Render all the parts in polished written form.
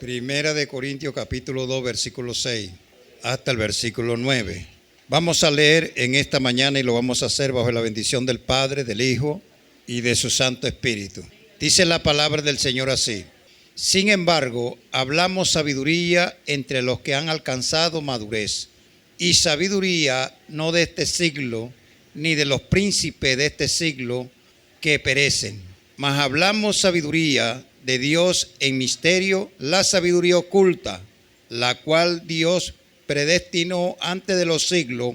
Primera de Corintios capítulo 2, versículo 6 hasta el versículo 9. Vamos a leer en esta mañana y lo vamos a hacer bajo la bendición del Padre, del Hijo y de su Santo Espíritu. Dice la palabra del Señor así: sin embargo, hablamos sabiduría entre los que han alcanzado madurez, y sabiduría no de este siglo, ni de los príncipes de este siglo que perecen, mas hablamos sabiduría de Dios en misterio, la sabiduría oculta, la cual Dios predestinó antes de los siglos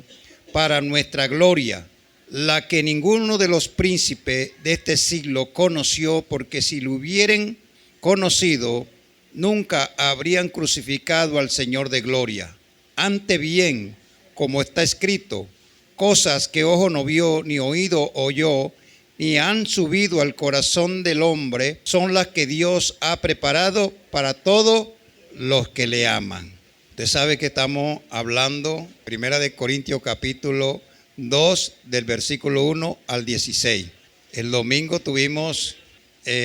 para nuestra gloria, la que ninguno de los príncipes de este siglo conoció, porque si lo hubieran conocido, nunca habrían crucificado al Señor de gloria. Antes bien, como está escrito, cosas que ojo no vio, ni oído oyó, ni han subido al corazón del hombre, son las que Dios ha preparado para todos los que le aman. Usted sabe que estamos hablando, Primera de Corintios capítulo 2, del versículo 1 al 16. El domingo estuvimos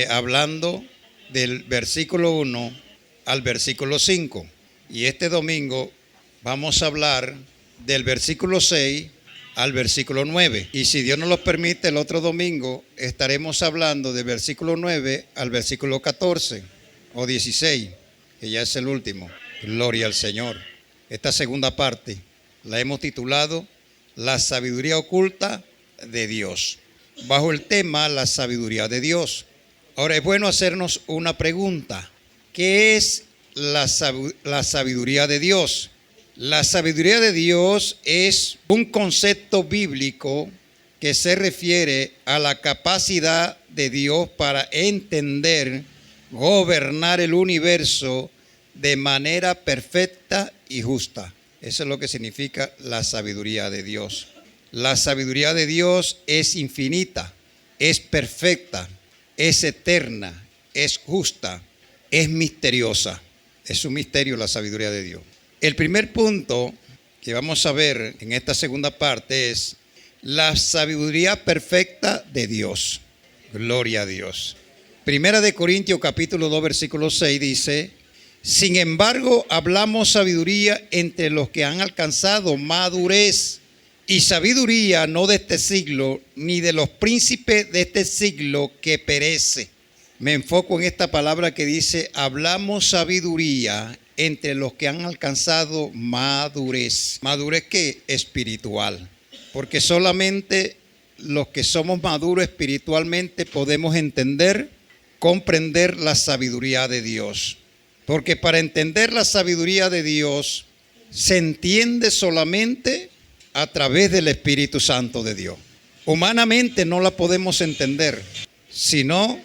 hablando del versículo 1 al versículo 5. Y este domingo vamos a hablar del versículo 6 al versículo 9. Y si Dios nos lo permite, el otro domingo estaremos hablando del versículo 9 al versículo 14 o 16, que ya es el último. Gloria al Señor. Esta segunda parte la hemos titulado La sabiduría oculta de Dios, bajo el tema la sabiduría de Dios. Ahora es bueno hacernos una pregunta: ¿qué es la sabiduría de Dios? La sabiduría de Dios es un concepto bíblico que se refiere a la capacidad de Dios para entender, gobernar el universo de manera perfecta y justa. Eso es lo que significa la sabiduría de Dios. La sabiduría de Dios es infinita, es perfecta, es eterna, es justa, es misteriosa. Es un misterio la sabiduría de Dios. El primer punto que vamos a ver en esta segunda parte es la sabiduría perfecta de Dios. Gloria a Dios. Primera de Corintios capítulo 2 versículo 6 dice: sin embargo, hablamos sabiduría entre los que han alcanzado madurez, y sabiduría no de este siglo, ni de los príncipes de este siglo que perece. Me enfoco en esta palabra que dice: hablamos sabiduría entre los que han alcanzado madurez. Madurez que espiritual, porque solamente los que somos maduros espiritualmente podemos entender, comprender la sabiduría de Dios. Porque para entender la sabiduría de Dios se entiende solamente a través del Espíritu Santo de Dios. Humanamente no la podemos entender, sino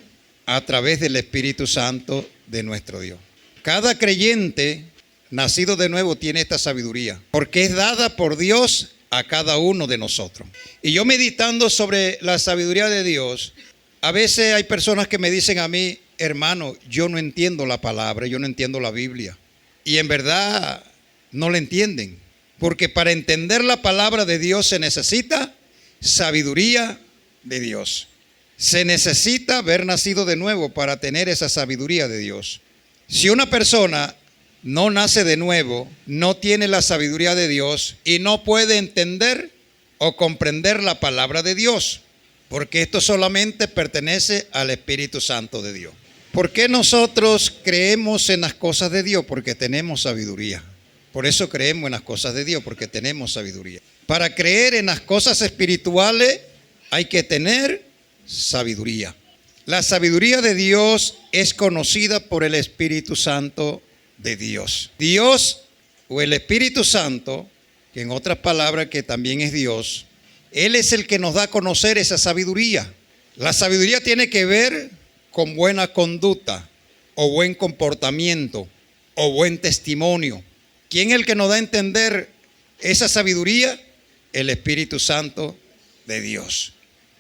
a través del Espíritu Santo de nuestro Dios. Cada creyente nacido de nuevo tiene esta sabiduría, porque es dada por Dios a cada uno de nosotros. Y yo meditando sobre la sabiduría de Dios, a veces hay personas que me dicen a mí: hermano, yo no entiendo la palabra, yo no entiendo la Biblia. Y en verdad no la entienden, porque para entender la palabra de Dios se necesita sabiduría de Dios. Se necesita haber nacido de nuevo para tener esa sabiduría de Dios. Si una persona no nace de nuevo, no tiene la sabiduría de Dios y no puede entender o comprender la palabra de Dios, porque esto solamente pertenece al Espíritu Santo de Dios. ¿Por qué nosotros creemos en las cosas de Dios? Porque tenemos sabiduría. Por eso creemos en las cosas de Dios, porque tenemos sabiduría. Para creer en las cosas espirituales hay que tener sabiduría. La sabiduría de Dios es conocida por el Espíritu Santo de Dios. Dios o el Espíritu Santo, que en otras palabras que también es Dios, Él es el que nos da a conocer esa sabiduría. La sabiduría tiene que ver con buena conducta o buen comportamiento o buen testimonio. ¿Quién es el que nos da a entender esa sabiduría? El Espíritu Santo de Dios.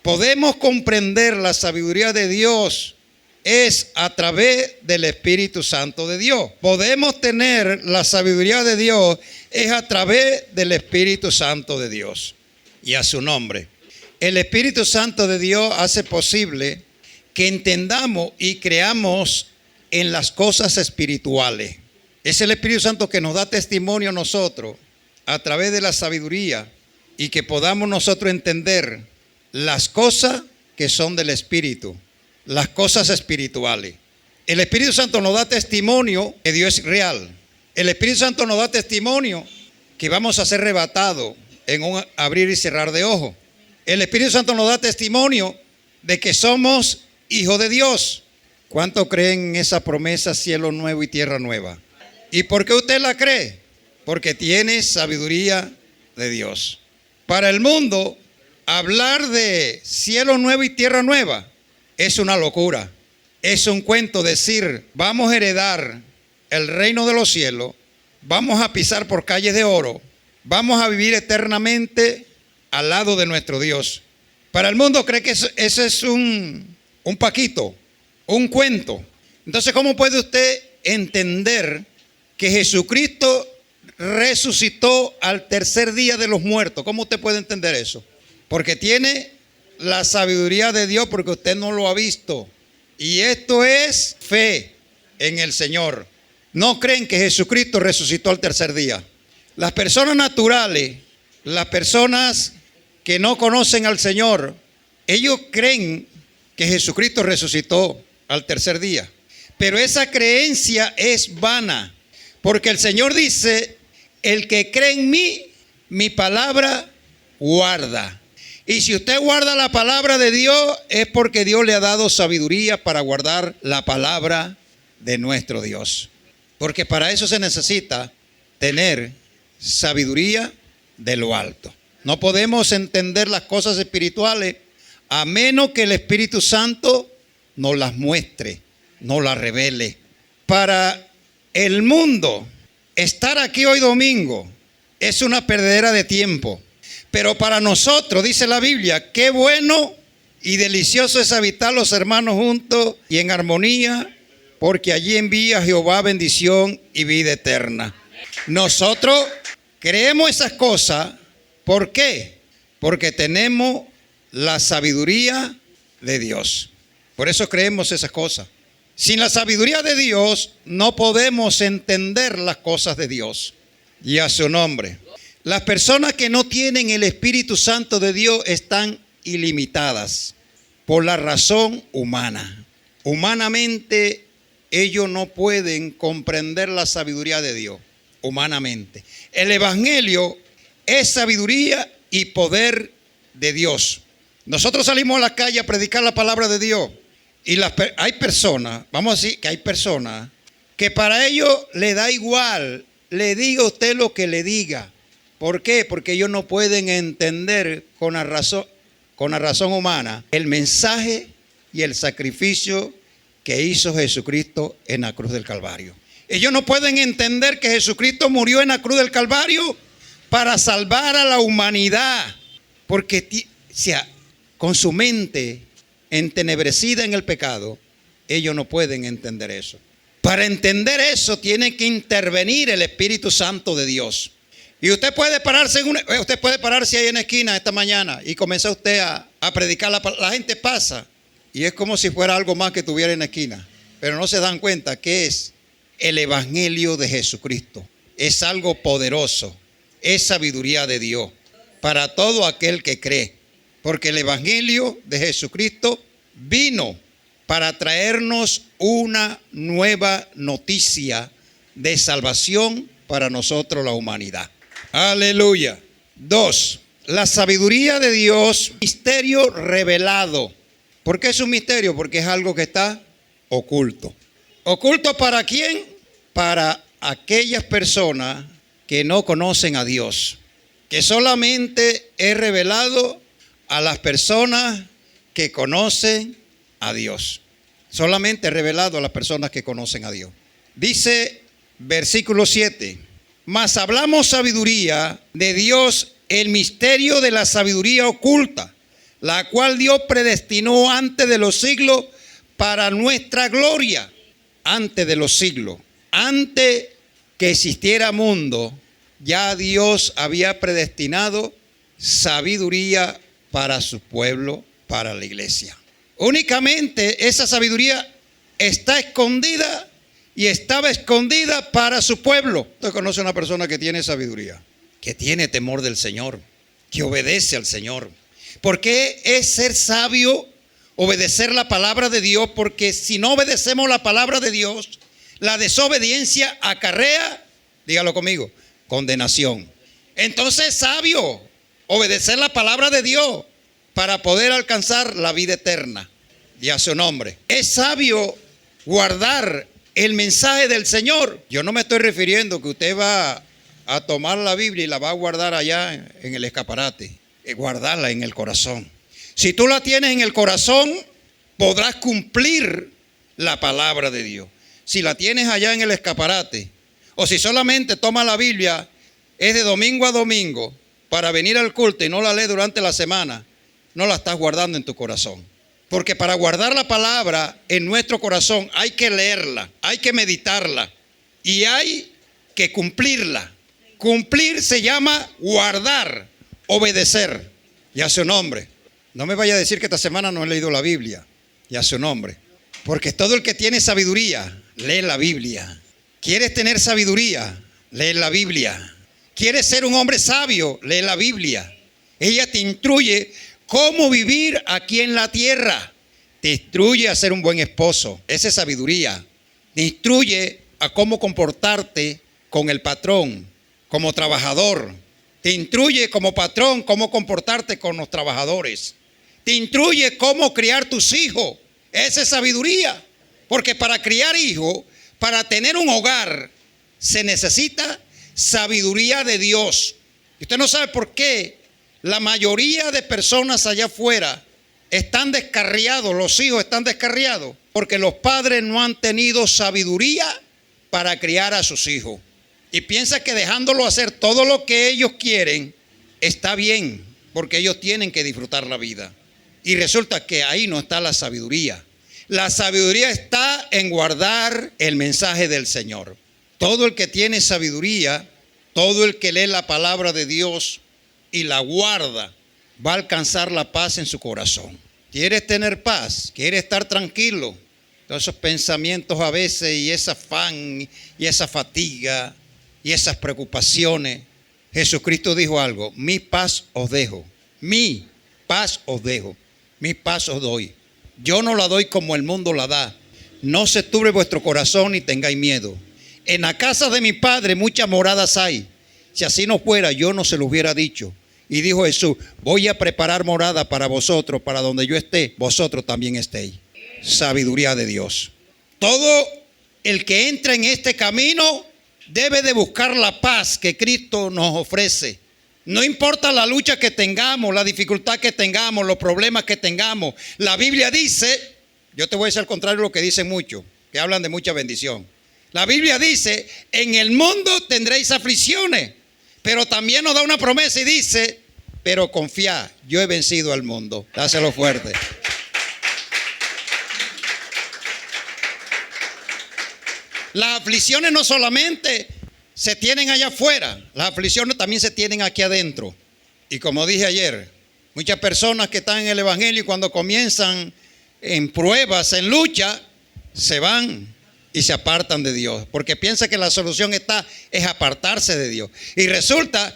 Podemos comprender la sabiduría de Dios es a través del Espíritu Santo de Dios. Podemos tener la sabiduría de Dios es a través del Espíritu Santo de Dios. Y a su nombre. El Espíritu Santo de Dios hace posible que entendamos y creamos en las cosas espirituales. Es el Espíritu Santo que nos da testimonio a nosotros a través de la sabiduría y que podamos nosotros entender las cosas que son del Espíritu, las cosas espirituales. El Espíritu Santo nos da testimonio que Dios es real. El Espíritu Santo nos da testimonio que vamos a ser arrebatados en un abrir y cerrar de ojos. El Espíritu Santo nos da testimonio de que somos hijos de Dios. ¿Cuánto creen en esa promesa, cielo nuevo y tierra nueva? ¿Y por qué usted la cree? Porque tiene sabiduría de Dios. Para el mundo, hablar de cielo nuevo y tierra nueva es una locura. Es un cuento decir, vamos a heredar el reino de los cielos, vamos a pisar por calles de oro, vamos a vivir eternamente al lado de nuestro Dios. Para el mundo cree que eso es un paquito, un cuento. Entonces, ¿cómo puede usted entender que Jesucristo resucitó al tercer día de los muertos? ¿Cómo usted puede entender eso? Porque tiene la sabiduría de Dios, porque usted no lo ha visto. Y esto es fe en el Señor. No creen que Jesucristo resucitó al tercer día. Las personas naturales, las personas que no conocen al Señor, ellos creen que Jesucristo resucitó al tercer día. Pero esa creencia es vana, porque el Señor dice, el que cree en mí, mi palabra guarda. Y si usted guarda la palabra de Dios, es porque Dios le ha dado sabiduría para guardar la palabra de nuestro Dios. Porque para eso se necesita tener sabiduría de lo alto. No podemos entender las cosas espirituales a menos que el Espíritu Santo nos las muestre, nos las revele. Para el mundo, estar aquí hoy domingo es una perdedera de tiempo. Pero para nosotros, dice la Biblia, qué bueno y delicioso es habitar los hermanos juntos y en armonía, porque allí envía Jehová bendición y vida eterna. Nosotros creemos esas cosas. ¿Por qué? Porque tenemos la sabiduría de Dios. Por eso creemos esas cosas. Sin la sabiduría de Dios no podemos entender las cosas de Dios. Y a su nombre. Las personas que no tienen el Espíritu Santo de Dios están ilimitadas por la razón humana. Humanamente ellos no pueden comprender la sabiduría de Dios. Humanamente. El Evangelio es sabiduría y poder de Dios. Nosotros salimos a la calle a predicar la palabra de Dios. Y hay personas, vamos a decir que hay personas que para ellos le da igual, le diga usted lo que le diga. ¿Por qué? Porque ellos no pueden entender con la razón humana el mensaje y el sacrificio que hizo Jesucristo en la cruz del Calvario. Ellos no pueden entender que Jesucristo murió en la cruz del Calvario para salvar a la humanidad. Porque con su mente entenebrecida en el pecado, ellos no pueden entender eso. Para entender eso tiene que intervenir el Espíritu Santo de Dios. Y usted puede pararse ahí en la esquina esta mañana y comenzar usted a predicar la gente pasa y es como si fuera algo más que tuviera en la esquina, pero no se dan cuenta que es el Evangelio de Jesucristo. Es algo poderoso, es sabiduría de Dios para todo aquel que cree, porque el Evangelio de Jesucristo vino para traernos una nueva noticia de salvación para nosotros, la humanidad. Aleluya. 2. La sabiduría de Dios, misterio revelado. ¿Por qué es un misterio? Porque es algo que está oculto. ¿Oculto para quién? Para aquellas personas que no conocen a Dios. Que solamente es revelado a las personas que conocen a Dios. Solamente es revelado a las personas que conocen a Dios. Dice versículo 7. Mas hablamos sabiduría de Dios, el misterio de la sabiduría oculta, la cual Dios predestinó antes de los siglos para nuestra gloria. Antes de los siglos, antes que existiera mundo, ya Dios había predestinado sabiduría para su pueblo, para la iglesia. Únicamente esa sabiduría está escondida y estaba escondida para su pueblo. Usted conoce a una persona que tiene sabiduría, que tiene temor del Señor, que obedece al Señor. ¿Por qué es ser sabio obedecer la palabra de Dios? Porque si no obedecemos la palabra de Dios, la desobediencia acarrea, dígalo conmigo, condenación. Entonces es sabio obedecer la palabra de Dios para poder alcanzar la vida eterna. Y a su nombre. Es sabio guardar el mensaje del Señor. Yo no me estoy refiriendo que usted va a tomar la Biblia y la va a guardar allá en el escaparate. Guardarla en el corazón. Si tú la tienes en el corazón, podrás cumplir la palabra de Dios. Si la tienes allá en el escaparate, o si solamente tomas la Biblia, es de domingo a domingo, para venir al culto y no la lees durante la semana, no la estás guardando en tu corazón. Porque para guardar la palabra en nuestro corazón hay que leerla, hay que meditarla y hay que cumplirla. Cumplir se llama guardar, obedecer. Y a su nombre. No me vaya a decir que esta semana no he leído la Biblia. Y a su nombre. Porque todo el que tiene sabiduría, lee la Biblia. ¿Quieres tener sabiduría? Lee la Biblia. ¿Quieres ser un hombre sabio? Lee la Biblia. Ella te instruye cómo vivir aquí en la tierra. Te instruye a ser un buen esposo. Esa es sabiduría. Te instruye a cómo comportarte con el patrón, como trabajador. Te instruye como patrón cómo comportarte con los trabajadores. Te instruye cómo criar tus hijos. Esa es sabiduría. Porque para criar hijos, para tener un hogar, se necesita sabiduría de Dios. Y usted no sabe por qué la mayoría de personas allá afuera están descarriados, los hijos están descarriados, porque los padres no han tenido sabiduría para criar a sus hijos. Y piensa que dejándolo hacer todo lo que ellos quieren está bien, porque ellos tienen que disfrutar la vida. Y resulta que ahí no está la sabiduría. La sabiduría está en guardar el mensaje del Señor. Todo el que tiene sabiduría, todo el que lee la palabra de Dios y la guarda, va a alcanzar la paz en su corazón. ¿Quieres tener paz? ¿Quieres estar tranquilo? Todos esos pensamientos a veces y ese afán y esa fatiga y esas preocupaciones. Jesucristo dijo algo: mi paz os dejo, mi paz os dejo, mi paz os doy. Yo no la doy como el mundo la da. No se turbe vuestro corazón ni tengáis miedo. En la casa de mi Padre muchas moradas hay. Si así no fuera, yo no se lo hubiera dicho. Y dijo Jesús: voy a preparar morada para vosotros, para donde yo esté, vosotros también estéis. Sabiduría de Dios. Todo el que entra en este camino debe de buscar la paz que Cristo nos ofrece. No importa la lucha que tengamos, la dificultad que tengamos, los problemas que tengamos. La Biblia dice, yo te voy a decir al contrario de lo que dicen muchos, que hablan de mucha bendición. La Biblia dice: en el mundo tendréis aflicciones, pero también nos da una promesa y dice: pero confiad, yo he vencido al mundo. Dáselo fuerte. Las aflicciones no solamente se tienen allá afuera, las aflicciones también se tienen aquí adentro. Y como dije ayer, muchas personas que están en el evangelio y cuando comienzan en pruebas, en lucha, se van y se apartan de Dios, porque piensa que la solución es apartarse de Dios. Y resulta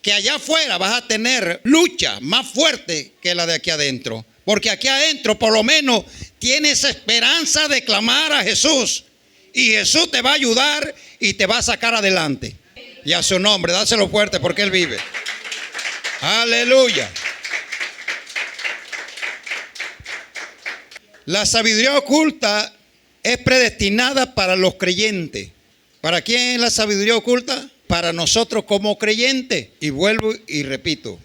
que allá afuera vas a tener lucha más fuerte que la de aquí adentro, porque aquí adentro por lo menos tienes esperanza de clamar a Jesús, y Jesús te va a ayudar y te va a sacar adelante. Y a su nombre, dáselo fuerte, porque Él vive. Aleluya. La sabiduría oculta es predestinada para los creyentes. ¿Para quién es la sabiduría oculta? Para nosotros como creyentes. Y vuelvo y repito,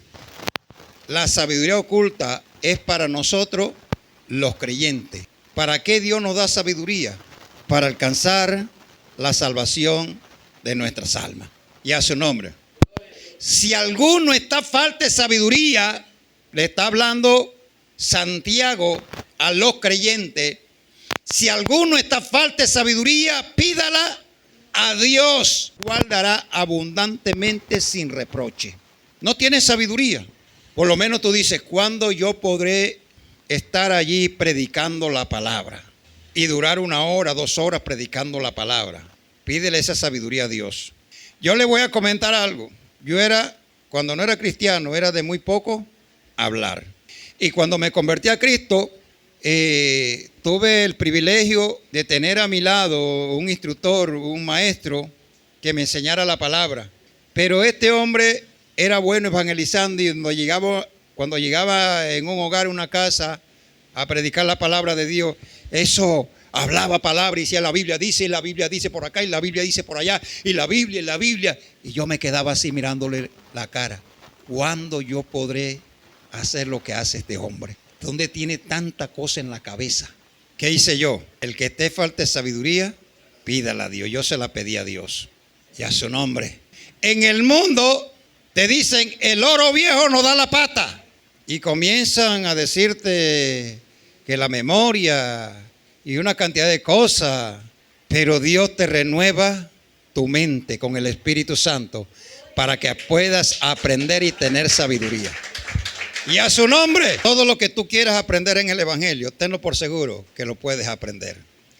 la sabiduría oculta es para nosotros los creyentes. ¿Para qué Dios nos da sabiduría? Para alcanzar la salvación de nuestras almas. Y a su nombre. Si alguno está falta de sabiduría, le está hablando Santiago a los creyentes. Si alguno está falta de sabiduría, pídala a Dios, cual dará abundantemente sin reproche. No tienes sabiduría. Por lo menos tú dices: ¿cuándo yo podré estar allí predicando la palabra? y durar 1 hora, 2 horas predicando la palabra. Pídele esa sabiduría a Dios. Yo le voy a comentar algo. Cuando no era cristiano, era de muy poco hablar. Y cuando me convertí a Cristo, tuve el privilegio de tener a mi lado un instructor, un maestro que me enseñara la palabra. Pero este hombre era bueno evangelizando, y cuando llegaba en un hogar, una casa, a predicar la palabra de Dios, eso hablaba palabra y decía: la Biblia dice por acá, y la Biblia dice por allá, y la Biblia. Y yo me quedaba así mirándole la cara. ¿Cuándo yo podré hacer lo que hace este hombre? ¿Dónde tiene tanta cosa en la cabeza? ¿Qué hice yo? El que te falte sabiduría, pídala a Dios. Yo se la pedí a Dios y a su nombre. En el mundo te dicen: el oro viejo no da la pata. Y comienzan a decirte que la memoria y una cantidad de cosas. Pero Dios te renueva tu mente con el Espíritu Santo para que puedas aprender y tener sabiduría. Y a su nombre, todo lo que tú quieras aprender en el Evangelio, tenlo por seguro que lo puedes aprender.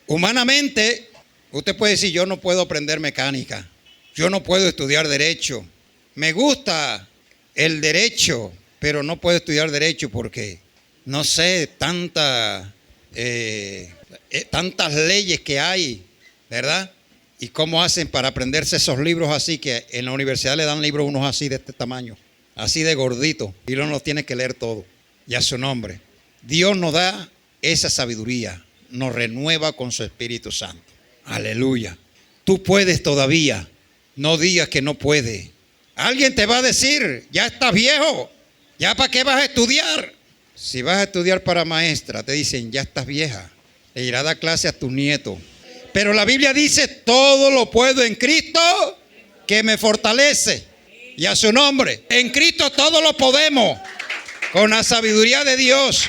Humanamente, usted puede decir: yo no puedo aprender mecánica, yo no puedo estudiar derecho. Me gusta el derecho, pero no puedo estudiar derecho porque no sé tantas leyes que hay, ¿verdad? Y cómo hacen para aprenderse esos libros así, que en la universidad le dan libros unos así de este tamaño, así de gordito, y uno los tiene que leer todo. Y a su nombre, Dios nos da esa sabiduría, nos renueva con su Espíritu Santo. Aleluya. Tú puedes todavía, no digas que no puedes. Alguien te va a decir: ya estás viejo, ¿ya para qué vas a estudiar? Si vas a estudiar para maestra, te dicen: ya estás vieja, le irá a dar clase a tus nietos. Pero la Biblia dice: todo lo puedo en Cristo que me fortalece. Y a su nombre, en Cristo todo lo podemos, con la sabiduría de Dios.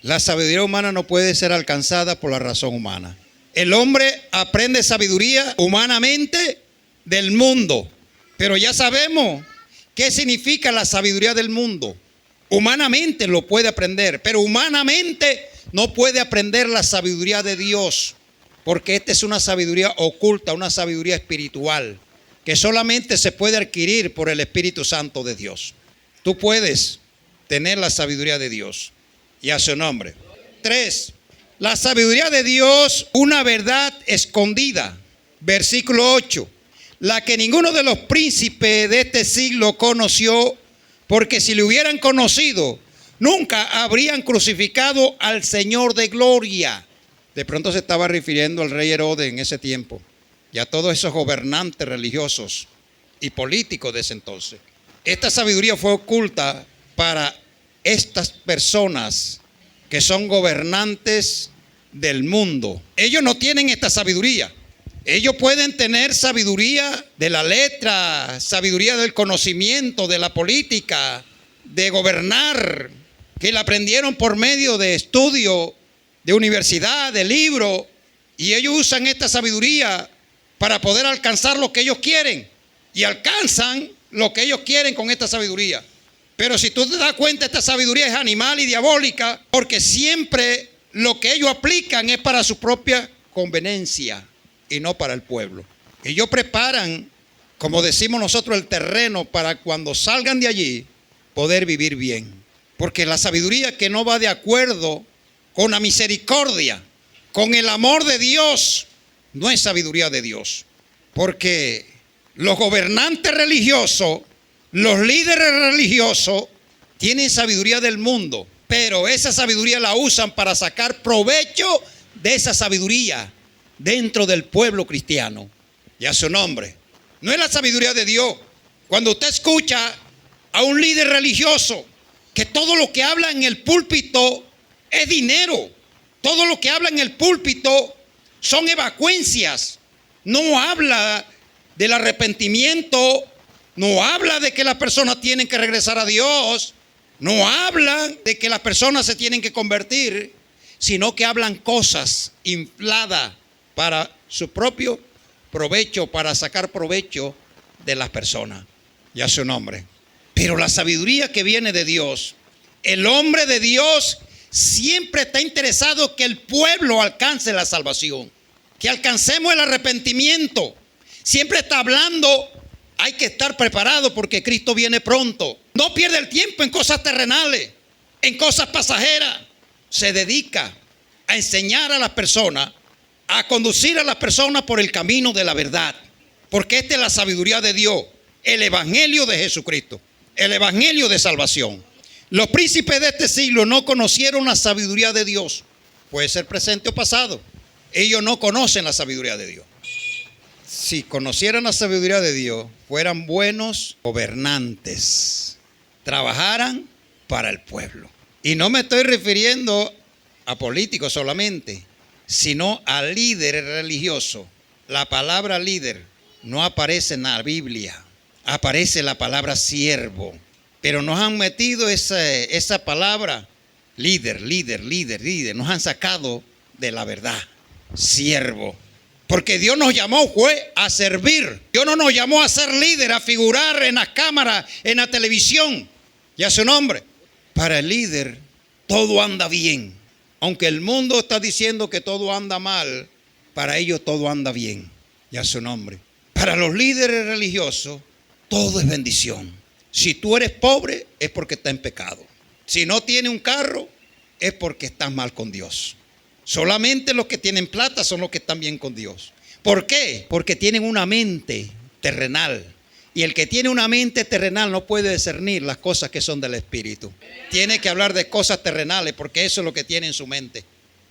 La sabiduría humana no puede ser alcanzada por la razón humana. El hombre aprende sabiduría humanamente del mundo, pero ya sabemos qué significa la sabiduría del mundo. Humanamente lo puede aprender, pero humanamente no puede aprender la sabiduría de Dios, porque esta es una sabiduría oculta, una sabiduría espiritual, que solamente se puede adquirir por el Espíritu Santo de Dios. Tú puedes tener la sabiduría de Dios, y a su nombre. 3. La sabiduría de Dios, una verdad escondida. Versículo 8. La que ninguno de los príncipes de este siglo conoció, porque si le hubieran conocido, nunca habrían crucificado al Señor de gloria. De pronto se estaba refiriendo al rey Herodes en ese tiempo y a todos esos gobernantes religiosos y políticos de ese entonces. Esta sabiduría fue oculta para estas personas que son gobernantes del mundo. Ellos no tienen esta sabiduría. Ellos pueden tener sabiduría de la letra, sabiduría del conocimiento, de la política, de gobernar, que la aprendieron por medio de estudio, de universidad, de libro, y ellos usan esta sabiduría para poder alcanzar lo que ellos quieren, y alcanzan lo que ellos quieren con esta sabiduría. Pero si tú te das cuenta, esta sabiduría es animal y diabólica, porque siempre lo que ellos aplican es para su propia conveniencia y no para el pueblo. Ellos preparan, como decimos nosotros, el terreno para cuando salgan de allí poder vivir bien. Porque la sabiduría que no va de acuerdo con la misericordia, con el amor de Dios, no es sabiduría de Dios. Porque los gobernantes religiosos, los líderes religiosos, tienen sabiduría del mundo, pero esa sabiduría la usan para sacar provecho de esa sabiduría dentro del pueblo cristiano. Y a su nombre, no es la sabiduría de Dios. Cuando usted escucha a un líder religioso que todo lo que habla en el púlpito es dinero, todo lo que habla en el púlpito son evacuencias, no habla del arrepentimiento, no habla de que las personas tienen que regresar a Dios, no hablan de que las personas se tienen que convertir, sino que hablan cosas infladas para su propio provecho, para sacar provecho de las personas. Y a su nombre. Pero la sabiduría que viene de Dios, el hombre de Dios siempre está interesado que el pueblo alcance la salvación, que alcancemos el arrepentimiento. Siempre está hablando, hay que estar preparado porque Cristo viene pronto. No pierde el tiempo en cosas terrenales, en cosas pasajeras. Se dedica a enseñar a las personas, a conducir a las personas por el camino de la verdad. Porque esta es la sabiduría de Dios, el evangelio de Jesucristo, el evangelio de salvación. Los príncipes de este siglo no conocieron la sabiduría de Dios. Puede ser presente o pasado. Ellos no conocen la sabiduría de Dios. Si conocieran la sabiduría de Dios, fueran buenos gobernantes, trabajaran para el pueblo. Y no me estoy refiriendo a políticos solamente, sino a líderes religiosos. La palabra líder no aparece en la Biblia, aparece la palabra siervo. Pero nos han metido esa palabra, líder, nos han sacado de la verdad, siervo. Porque Dios nos llamó, fue a servir. Dios no nos llamó a ser líder, a figurar en las cámaras, en la televisión. Y a su nombre. Para el líder, todo anda bien. Aunque el mundo está diciendo que todo anda mal, para ellos todo anda bien. Y a su nombre. Para los líderes religiosos, todo es bendición. Si tú eres pobre, es porque estás en pecado. Si no tienes un carro, es porque estás mal con Dios. Solamente los que tienen plata son los que están bien con Dios. ¿Por qué? Porque tienen una mente terrenal. Y el que tiene una mente terrenal no puede discernir las cosas que son del Espíritu. Tiene que hablar de cosas terrenales porque eso es lo que tiene en su mente.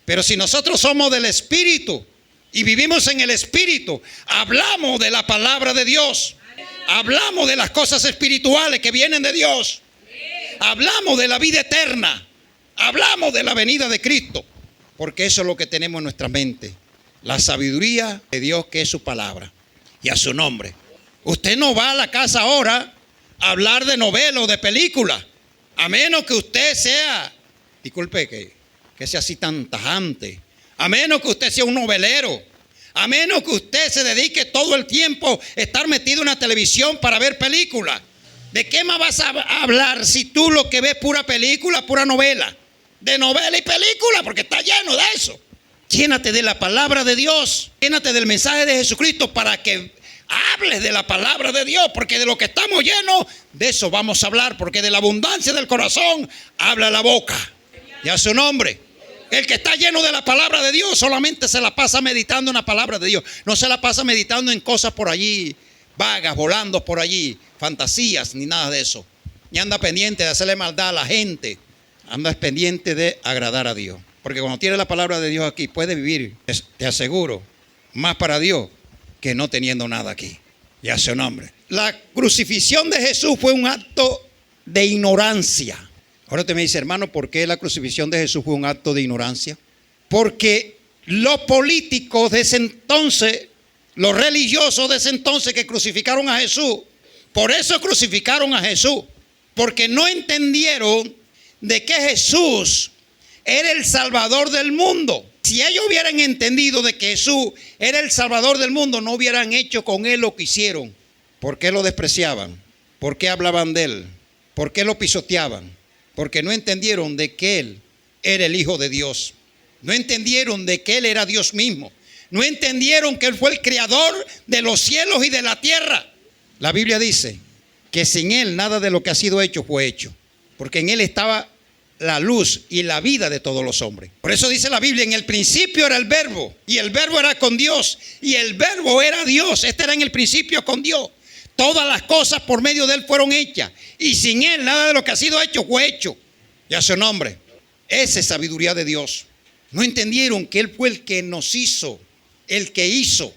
Pero si nosotros somos del Espíritu y vivimos en el Espíritu, hablamos de la palabra de Dios. Hablamos de las cosas espirituales que vienen de Dios. Hablamos de la vida eterna. Hablamos de la venida de Cristo. Porque eso es lo que tenemos en nuestra mente. La sabiduría de Dios, que es su palabra. Y a su nombre. Usted no va a la casa ahora a hablar de novela o de película. A menos que usted sea, disculpe que sea así tan tajante. A menos que usted sea un novelero. A menos que usted se dedique todo el tiempo a estar metido en la televisión para ver películas. ¿De qué más vas a hablar si tú lo que ves pura película, pura novela? De novela y película, porque está lleno de eso. Llénate de la palabra de Dios. Llénate del mensaje de Jesucristo para que hables de la palabra de Dios. Porque de lo que estamos llenos, de eso vamos a hablar. Porque de la abundancia del corazón habla la boca. Y a su nombre. El que está lleno de la palabra de Dios solamente se la pasa meditando en la palabra de Dios. No se la pasa meditando en cosas por allí, vagas, volando por allí, fantasías, ni nada de eso. Ni anda pendiente de hacerle maldad a la gente. Anda pendiente de agradar a Dios. Porque cuando tiene la palabra de Dios aquí, puede vivir, te aseguro, más para Dios que no teniendo nada aquí. Y a su nombre. La crucifixión de Jesús fue un acto de ignorancia. Ahora usted me dice, hermano, ¿por qué la crucifixión de Jesús fue un acto de ignorancia? Porque los políticos de ese entonces, los religiosos de ese entonces que crucificaron a Jesús, por eso crucificaron a Jesús. Porque no entendieron de que Jesús era el Salvador del mundo. Si ellos hubieran entendido de que Jesús era el Salvador del mundo, no hubieran hecho con él lo que hicieron. ¿Por qué lo despreciaban? ¿Por qué hablaban de él? ¿Por qué lo pisoteaban? Porque no entendieron de que él era el Hijo de Dios. No entendieron de que él era Dios mismo. No entendieron que él fue el creador de los cielos y de la tierra. La Biblia dice que sin él nada de lo que ha sido hecho fue hecho. Porque en él estaba la luz y la vida de todos los hombres. Por eso dice la Biblia, en el principio era el verbo, y el verbo era con Dios, y el verbo era Dios. Este era en el principio con Dios. Todas las cosas por medio de él fueron hechas, y sin él nada de lo que ha sido hecho fue hecho. Y a su nombre. Esa es sabiduría de Dios. No entendieron que él fue el que nos hizo, el que hizo.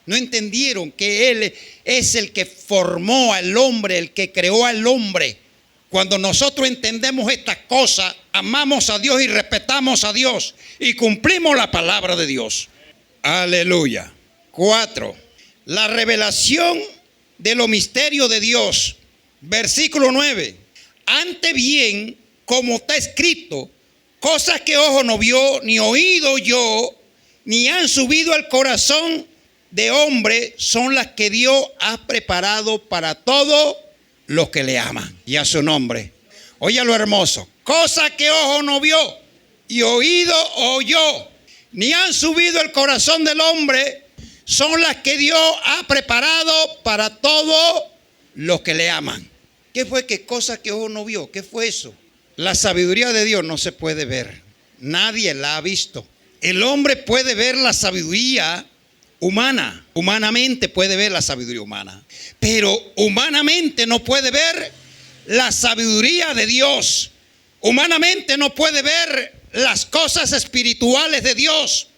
No entendieron que él es el que formó al hombre, el que creó al hombre. Cuando nosotros entendemos estas cosas, amamos a Dios y respetamos a Dios y cumplimos la palabra de Dios. Aleluya. 4. La revelación de los misterios de Dios. Versículo 9. Antes bien, como está escrito, cosas que ojo no vio, ni oído oyó, ni han subido al corazón de hombre, son las que Dios ha preparado para todos los que le aman. Y a su nombre. Oye lo hermoso. Cosa que ojo no vio, y oído oyó, ni han subido el corazón del hombre, son las que Dios ha preparado para todos los que le aman. ¿Qué fue? ¿Qué cosa que ojo no vio? ¿Qué fue eso? La sabiduría de Dios no se puede ver. Nadie la ha visto. El hombre puede ver la sabiduría humana. Humanamente puede ver la sabiduría humana. Pero humanamente no puede ver la sabiduría de Dios. Humanamente no puede ver las cosas espirituales de Dios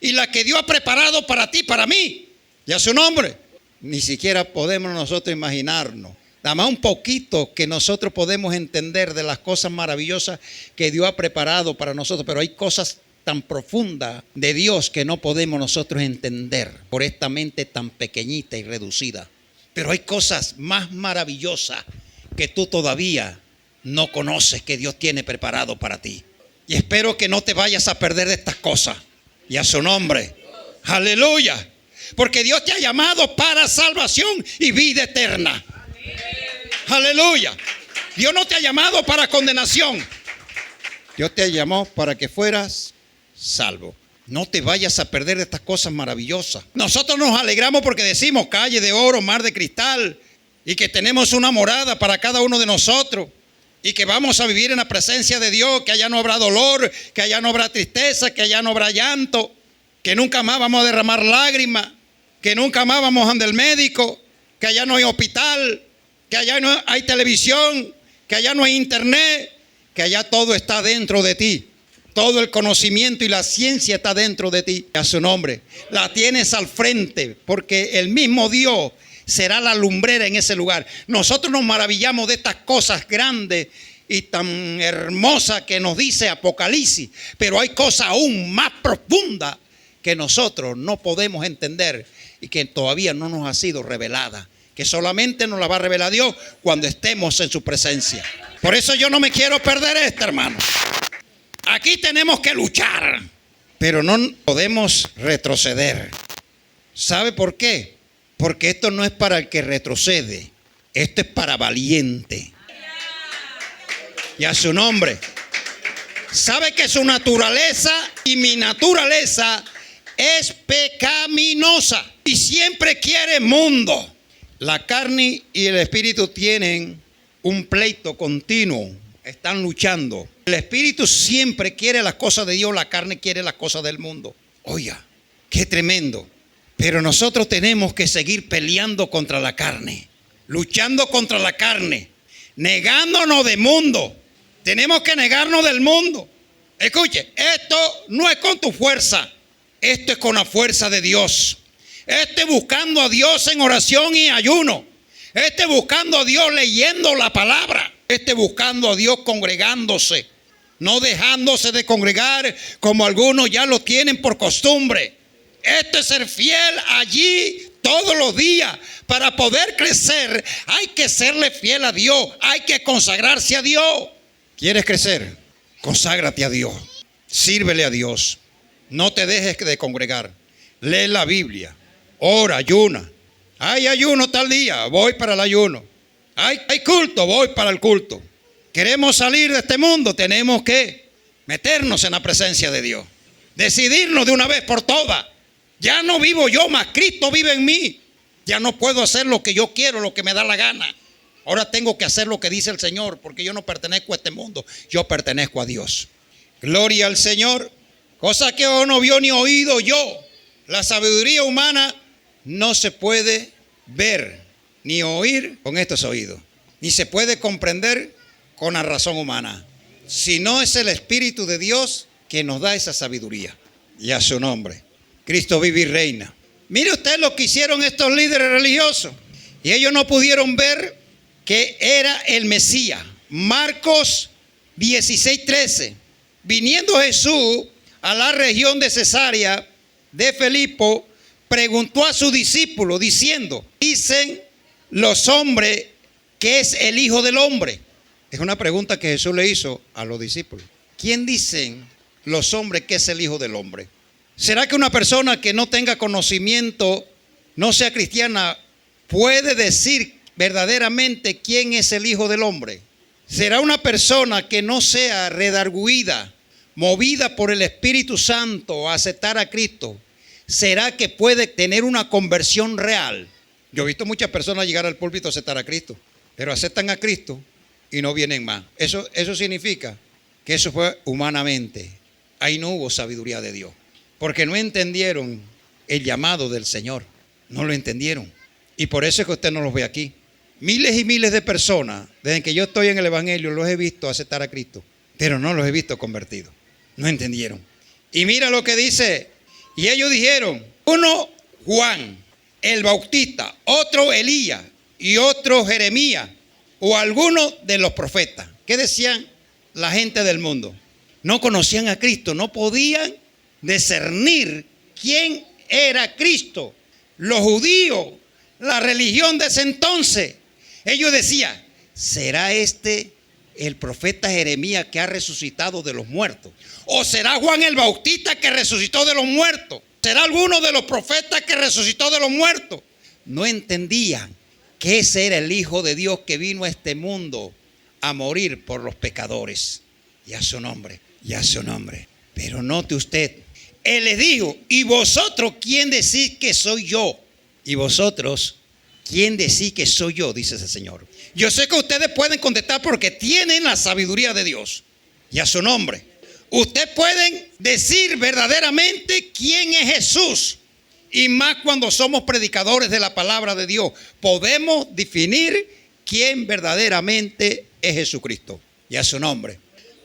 y la que Dios ha preparado para ti, para mí y a su nombre. Ni siquiera podemos nosotros imaginarnos, nada más un poquito que nosotros podemos entender de las cosas maravillosas que Dios ha preparado para nosotros, pero hay cosas tan profundas de Dios que no podemos nosotros entender por esta mente tan pequeñita y reducida. Pero hay cosas más maravillosas que tú todavía no conoces que Dios tiene preparado para ti. Y espero que no te vayas a perder de estas cosas. Y a su nombre. Aleluya. Porque Dios te ha llamado para salvación y vida eterna. Aleluya. Dios no te ha llamado para condenación. Dios te llamó para que fueras salvo. No te vayas a perder de estas cosas maravillosas. Nosotros nos alegramos porque decimos calle de oro, mar de cristal, y que tenemos una morada para cada uno de nosotros. Y que vamos a vivir en la presencia de Dios, que allá no habrá dolor, que allá no habrá tristeza, que allá no habrá llanto, que nunca más vamos a derramar lágrimas, que nunca más vamos a andar al médico, que allá no hay hospital, que allá no hay televisión, que allá no hay internet, que allá todo está dentro de ti. Todo el conocimiento y la ciencia está dentro de ti. A su nombre. La tienes al frente porque el mismo Dios será la lumbrera en ese lugar. Nosotros nos maravillamos de estas cosas grandes y tan hermosas que nos dice Apocalipsis, pero hay cosas aún más profundas que nosotros no podemos entender y que todavía no nos ha sido revelada, que solamente nos la va a revelar Dios cuando estemos en su presencia. Por eso yo no me quiero perder esta, hermano. Aquí tenemos que luchar, pero no podemos retroceder. ¿Sabe por qué? Porque esto no es para el que retrocede, esto es para valiente. Y a su nombre. ¿Sabe que su naturaleza y mi naturaleza es pecaminosa? Y siempre quiere mundo. La carne y el espíritu tienen un pleito continuo, están luchando. El espíritu siempre quiere las cosas de Dios, la carne quiere las cosas del mundo. Oiga, qué tremendo. Pero nosotros tenemos que seguir peleando contra la carne, luchando contra la carne, negándonos del mundo. Tenemos que negarnos del mundo. Escuche, esto no es con tu fuerza, esto es con la fuerza de Dios. Esto es buscando a Dios en oración y ayuno. Esto es buscando a Dios leyendo la palabra. Esto es buscando a Dios congregándose, no dejándose de congregar como algunos ya lo tienen por costumbre. Esto es ser fiel allí todos los días. Para poder crecer hay que serle fiel a Dios. Hay que consagrarse a Dios. ¿Quieres crecer? Conságrate a Dios. Sírvele a Dios. No te dejes de congregar. Lee la Biblia. Ora, ayuna. Hay ayuno tal día. Voy para el ayuno. Hay culto. Voy para el culto. Queremos salir de este mundo. Tenemos que meternos en la presencia de Dios. Decidirnos de una vez por todas. Ya no vivo yo, más Cristo vive en mí. Ya no puedo hacer lo que yo quiero, lo que me da la gana. Ahora tengo que hacer lo que dice el Señor, porque yo no pertenezco a este mundo, yo pertenezco a Dios. Gloria al Señor. Cosa que no vio ni oído yo. La sabiduría humana no se puede ver ni oír con estos oídos, ni se puede comprender con la razón humana. Si no es el Espíritu de Dios que nos da esa sabiduría. Y a su nombre. Cristo vive y reina. Mire usted lo que hicieron estos líderes religiosos. Y ellos no pudieron ver que era el Mesías. Marcos 16:13. Viniendo Jesús a la región de Cesarea de Filipo, preguntó a sus discípulos diciendo: dicen los hombres que es el Hijo del Hombre. Es una pregunta que Jesús le hizo a los discípulos. ¿Quién dicen los hombres que es el Hijo del Hombre? ¿Será que una persona que no tenga conocimiento, no sea cristiana, puede decir verdaderamente quién es el Hijo del Hombre? ¿Será una persona que no sea redarguida movida por el Espíritu Santo a aceptar a Cristo, ¿será que puede tener una conversión real? Yo he visto muchas personas llegar al púlpito a aceptar a Cristo, pero aceptan a Cristo y no vienen más. Eso significa que eso fue humanamente. Ahí no hubo sabiduría de Dios, porque no entendieron el llamado del Señor. No lo entendieron. Y por eso es que usted no los ve aquí. Miles y miles de personas, desde que yo estoy en el Evangelio, los he visto aceptar a Cristo, pero no los he visto convertidos. No entendieron. Y mira lo que dice. Y ellos dijeron, uno Juan el Bautista, otro Elías y otro Jeremías o alguno de los profetas. ¿Qué decían la gente del mundo? No conocían a Cristo, no podían discernir quién era Cristo. Los judíos, la religión de ese entonces, ellos decían, ¿será este el profeta Jeremías que ha resucitado de los muertos? ¿O será Juan el Bautista que resucitó de los muertos? ¿Será alguno de los profetas que resucitó de los muertos? No entendían que ese era el Hijo de Dios que vino a este mundo a morir por los pecadores. Y a su nombre, y a su nombre. Pero note usted, Él les dijo, ¿y vosotros quién decís que soy yo? ¿Y vosotros quién decís que soy yo? Dice ese Señor. Yo sé que ustedes pueden contestar porque tienen la sabiduría de Dios. Y a su nombre. Ustedes pueden decir verdaderamente quién es Jesús. Y más cuando somos predicadores de la palabra de Dios. Podemos definir quién verdaderamente es Jesucristo. Y a su nombre.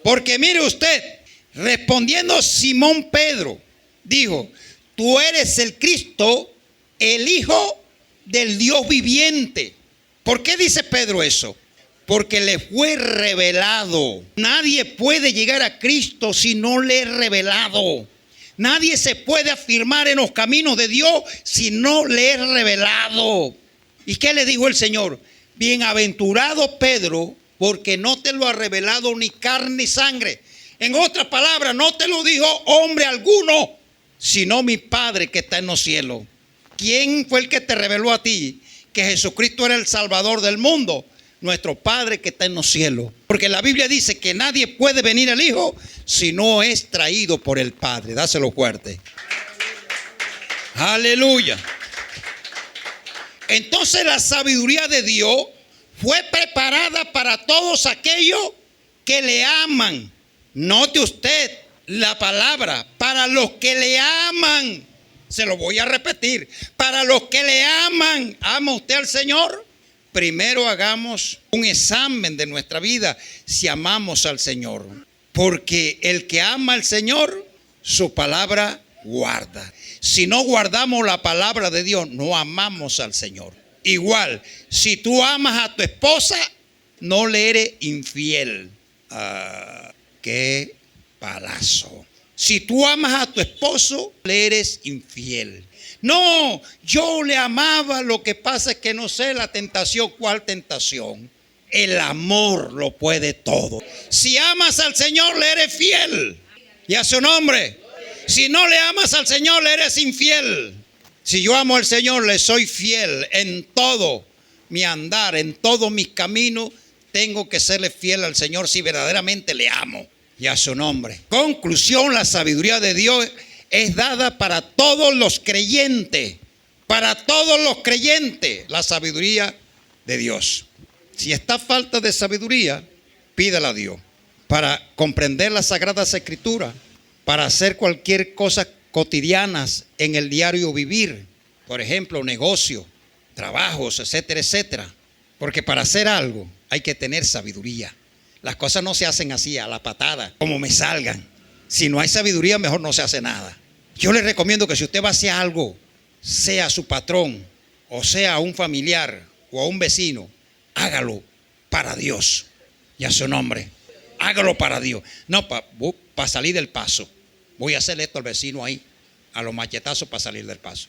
Porque mire usted, respondiendo Simón Pedro, dijo, tú eres el Cristo, el Hijo del Dios viviente. ¿Por qué dice Pedro eso? Porque le fue revelado. Nadie puede llegar a Cristo si no le es revelado. Nadie se puede afirmar en los caminos de Dios si no le es revelado. ¿Y qué le dijo el Señor? Bienaventurado Pedro, porque no te lo ha revelado ni carne ni sangre. En otras palabras, no te lo dijo hombre alguno, sino mi Padre que está en los cielos. ¿Quién fue el que te reveló a ti que Jesucristo era el Salvador del mundo? Nuestro Padre que está en los cielos. Porque la Biblia dice que nadie puede venir al Hijo si no es traído por el Padre. Dáselo fuerte. Aleluya. Entonces la sabiduría de Dios fue preparada para todos aquellos que le aman. Note usted la palabra, para los que le aman. Se lo voy a repetir. Para los que le aman. ¿Ama usted al Señor? Primero hagamos un examen de nuestra vida si amamos al Señor. Porque el que ama al Señor, su palabra guarda. Si no guardamos la palabra de Dios, no amamos al Señor. Igual, si tú amas a tu esposa, no le eres infiel. ¡Qué palazo! Si tú amas a tu esposo, le eres infiel. No, yo le amaba, lo que pasa es que no sé la tentación. ¿Cuál tentación? El amor lo puede todo. Si amas al Señor, le eres fiel. Y a su nombre. Si no le amas al Señor, le eres infiel. Si yo amo al Señor, le soy fiel en todo mi andar, en todos mis caminos. Tengo que serle fiel al Señor si verdaderamente le amo. Y a su nombre. Conclusión, la sabiduría de Dios es dada para todos los creyentes. Para todos los creyentes, la sabiduría de Dios. Si está falta de sabiduría, pídala a Dios. Para comprender las Sagradas Escrituras, para hacer cualquier cosa cotidianas en el diario vivir. Por ejemplo, negocios, trabajos, etcétera, etcétera. Porque para hacer algo hay que tener sabiduría. Las cosas no se hacen así a la patada, como me salgan. Si no hay sabiduría, mejor no se hace nada. Yo le recomiendo que si usted va a hacer algo, sea su patrón, o sea un familiar, o a un vecino, hágalo para Dios y a su nombre. Hágalo para Dios. No para salir del paso. Voy a hacerle esto al vecino ahí, a los machetazos para salir del paso.